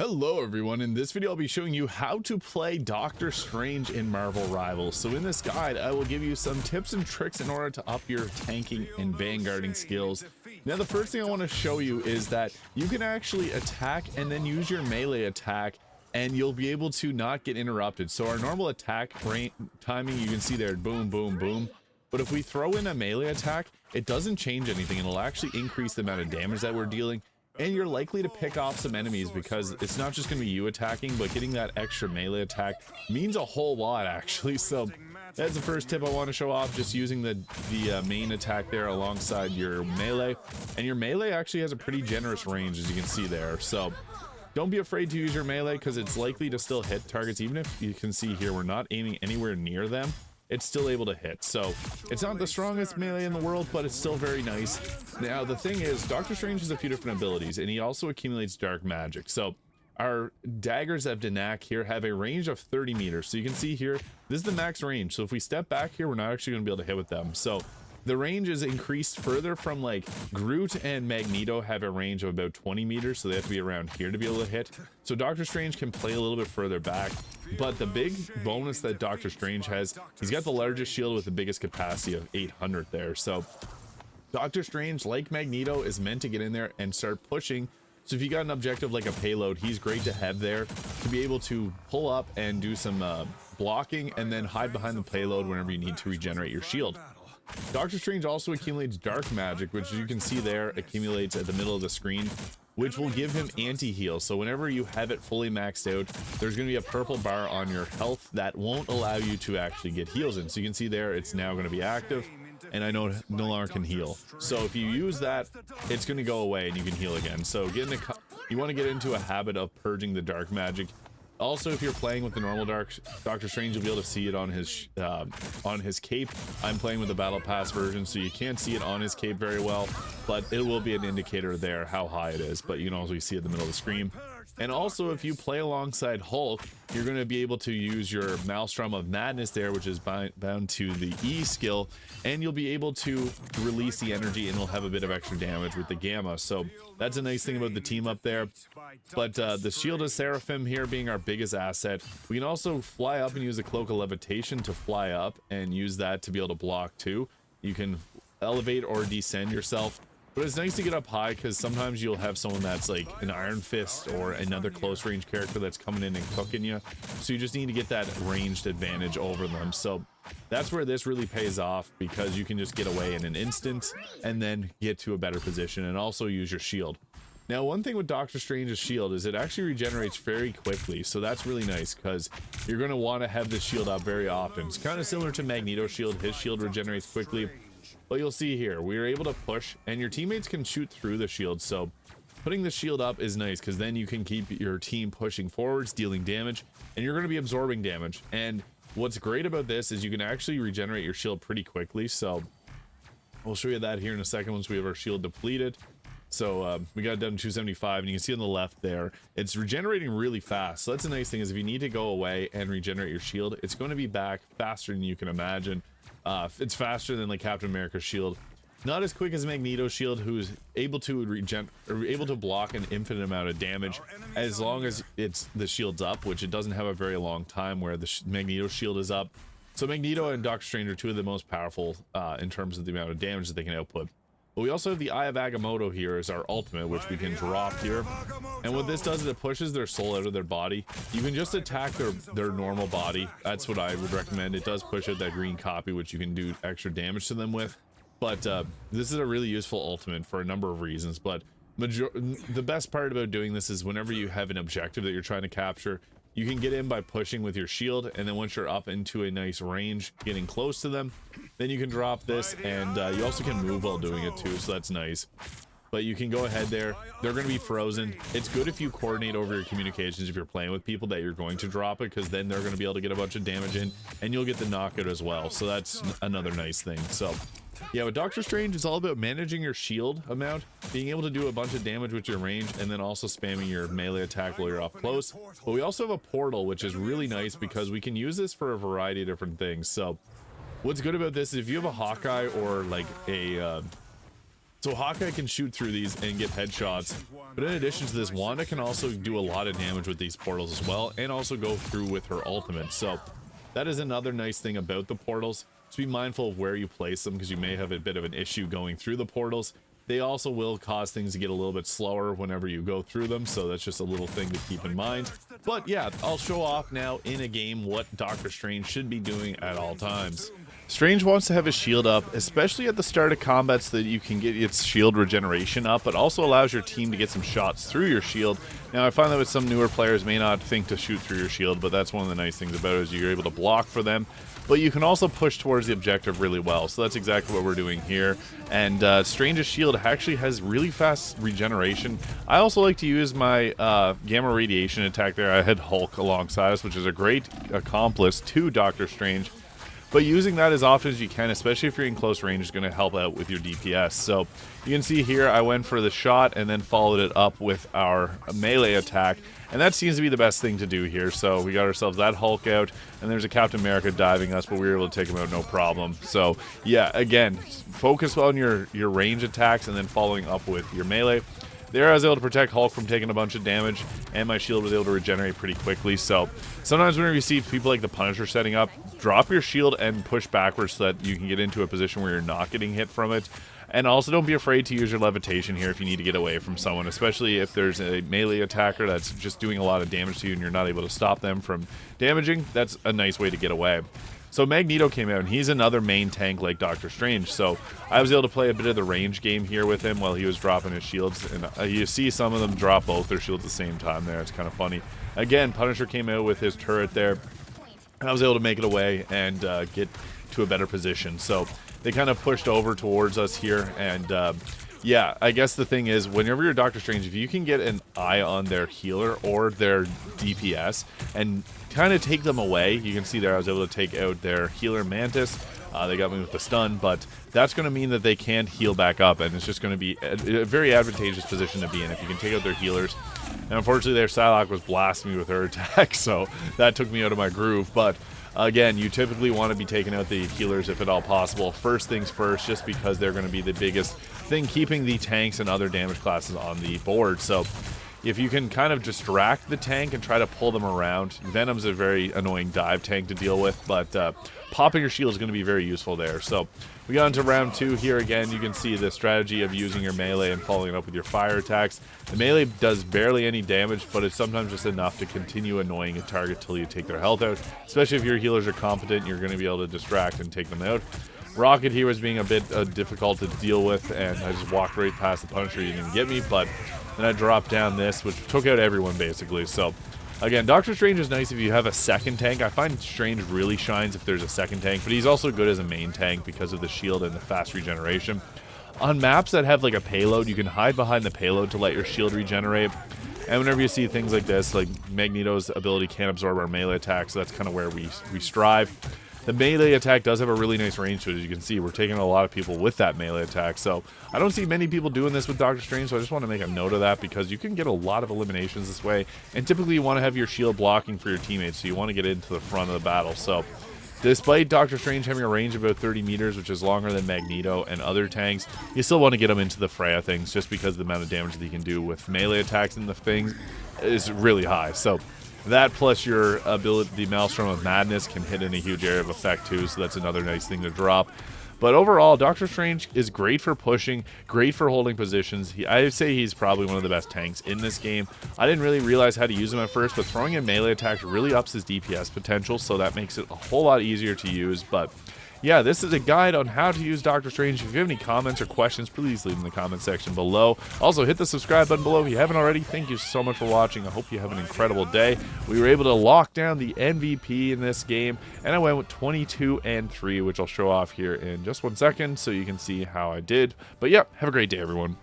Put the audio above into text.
Hello everyone, in this video I'll be showing you how to play Doctor Strange in Marvel Rivals. So in this guide I will give you some tips and tricks in order to up your tanking and vanguarding skills. Now the first thing I want to show you is that you can actually attack and then use your melee attack and you'll be able to not get interrupted. So our normal attack timing, you can see there, boom, boom, boom. But if we throw in a melee attack, it doesn't change anything and it'll actually increase the amount of damage that we're dealing. And you're likely to pick off some enemies because it's not just going to be you attacking, but getting that extra melee attack means a whole lot actually. So that's the first tip I want to show off, just using the main attack there alongside your melee. And your melee actually has a pretty generous range, as you can see there. So don't be afraid to use your melee because it's likely to still hit targets. Even if you can see here, we're not aiming anywhere near them, it's still able to hit. So it's not the strongest melee in the world, but it's still very nice. Now the thing is, Doctor Strange has a few different abilities and he also accumulates dark magic. So our daggers of Danak here have a range of 30 meters. So you can see here, this is the max range. So if we step back here, we're not actually going to be able to hit with them. So the range is increased further from, like, Groot and Magneto have a range of about 20 meters, so they have to be around here to be able to hit. So Doctor Strange can play a little bit further back, but the big bonus that Doctor Strange has, he's got the largest shield with the biggest capacity of 800 there. So Doctor Strange, like Magneto, is meant to get in there and start pushing. So if you got an objective like a payload, he's great to have there to be able to pull up and do some blocking and then hide behind the payload whenever you need to regenerate your shield. Doctor Strange also accumulates dark magic, which you can see there accumulates at the middle of the screen, which will give him anti-heal. So whenever you have it fully maxed out, there's going to be a purple bar on your health that won't allow you to actually get heals in. So you can see there it's now going to be active and I no longer can heal. So if you use that, it's going to go away and you can heal again. So you want to get into a habit of purging the dark magic. Also, if you're playing with the normal Doctor Strange, you'll be able to see it on his cape. I'm playing with the Battle Pass version, so you can't see it on his cape very well, but it will be an indicator there how high it is, but you can also see it in the middle of the screen. And also, if you play alongside Hulk, you're going to be able to use your Maelstrom of Madness there, which is bound to the E skill, and you'll be able to release the energy and it'll have a bit of extra damage with the Gamma. So that's a nice thing about the team up there. But the Shield of Seraphim here being our biggest asset. We can also fly up and use the Cloak of Levitation to fly up and use that to be able to block too. You can elevate or descend yourself. But it's nice to get up high because sometimes you'll have someone that's like an Iron Fist or another close range character that's coming in and cooking you. So you just need to get that ranged advantage over them. So that's where this really pays off, because you can just get away in an instant and then get to a better position and also use your shield. Now, one thing with Doctor Strange's shield is it actually regenerates very quickly. So that's really nice because you're going to want to have this shield up very often. It's kind of similar to Magneto's shield. His shield regenerates quickly. But you'll see here, we are able to push and your teammates can shoot through the shield. So putting the shield up is nice because then you can keep your team pushing forwards, dealing damage, and you're going to be absorbing damage. And what's great about this is you can actually regenerate your shield pretty quickly. So we'll show you that here in a second once we have our shield depleted. So we got it done to 275 and you can see on the left there, it's regenerating really fast. So that's a nice thing, is if you need to go away and regenerate your shield, it's going to be back faster than you can imagine. It's faster than like Captain America's shield. Not as quick as Magneto's shield, who's able to block an infinite amount of damage as long as the shield's up, which it doesn't have a very long time where the Magneto's shield is up. So Magneto and Doctor Strange are two of the most powerful in terms of the amount of damage that they can output. But we also have the Eye of Agamotto here as our ultimate, which we can drop here. And what this does is it pushes their soul out of their body. You can just attack their normal body. That's what I would recommend. It does push out that green copy, which you can do extra damage to them with. But this is a really useful ultimate for a number of reasons. But the best part about doing this is whenever you have an objective that you're trying to capture, you can get in by pushing with your shield, and then once you're up into a nice range, getting close to them, then you can drop this, and you also can move while doing it too, so that's nice. But you can go ahead there. They're going to be frozen. It's good if you coordinate over your communications if you're playing with people that you're going to drop it, because then they're going to be able to get a bunch of damage in, and you'll get the knockout as well, so that's another nice thing. So yeah, with Doctor Strange, it's all about managing your shield amount, being able to do a bunch of damage with your range, and then also spamming your melee attack while you're up close. But we also have a portal, which is really nice because we can use this for a variety of different things. So what's good about this is if you have a Hawkeye or like a So Hawkeye can shoot through these and get headshots, but in addition to this, Wanda can also do a lot of damage with these portals as well, and also go through with her ultimate. So that is another nice thing about the portals. Just be mindful of where you place them, because you may have a bit of an issue going through the portals. They also will cause things to get a little bit slower whenever you go through them, so that's just a little thing to keep in mind. But yeah, I'll show off now in a game what Doctor Strange should be doing at all times. Strange wants to have his shield up, especially at the start of combat, so that you can get its shield regeneration up, but also allows your team to get some shots through your shield. Now, I find that with some newer players may not think to shoot through your shield, but that's one of the nice things about it, is you're able to block for them. But you can also push towards the objective really well, so that's exactly what we're doing here. And Strange's shield actually has really fast regeneration. I also like to use my gamma radiation attack there. I had Hulk alongside us, which is a great accomplice to Doctor Strange. But using that as often as you can, especially if you're in close range, is going to help out with your DPS. So you can see here I went for the shot and then followed it up with our melee attack. And that seems to be the best thing to do here. So we got ourselves that Hulk out, and there's a Captain America diving us, but we were able to take him out no problem. So yeah, again, focus on your range attacks and then following up with your melee. There I was able to protect Hulk from taking a bunch of damage, and my shield was able to regenerate pretty quickly. So sometimes whenever you see people like the Punisher setting up, drop your shield and push backwards so that you can get into a position where you're not getting hit from it. And also don't be afraid to use your levitation here if you need to get away from someone, especially if there's a melee attacker that's just doing a lot of damage to you and you're not able to stop them from damaging. That's a nice way to get away. So Magneto came out, and he's another main tank like Doctor Strange, so I was able to play a bit of the range game here with him while he was dropping his shields, and you see some of them drop both their shields at the same time there. It's kind of funny. Again, Punisher came out with his turret there, and I was able to make it away and get to a better position. So they kind of pushed over towards us here, and yeah, I guess the thing is, whenever you're Doctor Strange, if you can get an eye on their healer or their DPS and kind of take them away, you can see there I was able to take out their healer Mantis. They got me with the stun, but that's going to mean that they can't heal back up, and it's just going to be a very advantageous position to be in if you can take out their healers. And unfortunately, their Psylocke was blasting me with her attack, so that took me out of my groove. But again, you typically want to be taking out the healers if at all possible. First things first, just because they're going to be the biggest thing keeping the tanks and other damage classes on the board. So if you can kind of distract the tank and try to pull them around, Venom's a very annoying dive tank to deal with, but popping your shield is going to be very useful there. So we got into round 2 here. Again, you can see the strategy of using your melee and following it up with your fire attacks. The melee does barely any damage, but it's sometimes just enough to continue annoying a target till you take their health out. Especially if your healers are competent, you're going to be able to distract and take them out. Rocket here was being a bit difficult to deal with, and I just walked right past the Punisher. He didn't get me, but then I dropped down this, which took out everyone basically. So again, Doctor Strange is nice if you have a second tank. I find Strange really shines if there's a second tank, but he's also good as a main tank because of the shield and the fast regeneration. On maps that have like a payload, you can hide behind the payload to let your shield regenerate. And whenever you see things like this, like Magneto's ability can't absorb our melee attack, so that's kind of where we strive. The melee attack does have a really nice range to it. As you can see, we're taking a lot of people with that melee attack. So I don't see many people doing this with Doctor Strange, so I just want to make a note of that because you can get a lot of eliminations this way. And typically you want to have your shield blocking for your teammates, so you want to get into the front of the battle. So despite Doctor Strange having a range of about 30 meters, which is longer than Magneto and other tanks, you still want to get him into the fray of things just because the amount of damage that he can do with melee attacks and the things is really high. So that plus your ability, the Maelstrom of Madness, can hit in a huge area of effect too, so that's another nice thing to drop. But overall, Doctor Strange is great for pushing, great for holding positions. I'd say he's probably one of the best tanks in this game. I didn't really realize how to use him at first, but throwing in melee attacks really ups his DPS potential, so that makes it a whole lot easier to use. But yeah, this is a guide on how to use Doctor Strange. If you have any comments or questions, please leave them in the comment section below. Also, hit the subscribe button below if you haven't already. Thank you so much for watching. I hope you have an incredible day. We were able to lock down the MVP in this game, and I went with 22-3, which I'll show off here in just 1 second so you can see how I did. But yeah, have a great day, everyone.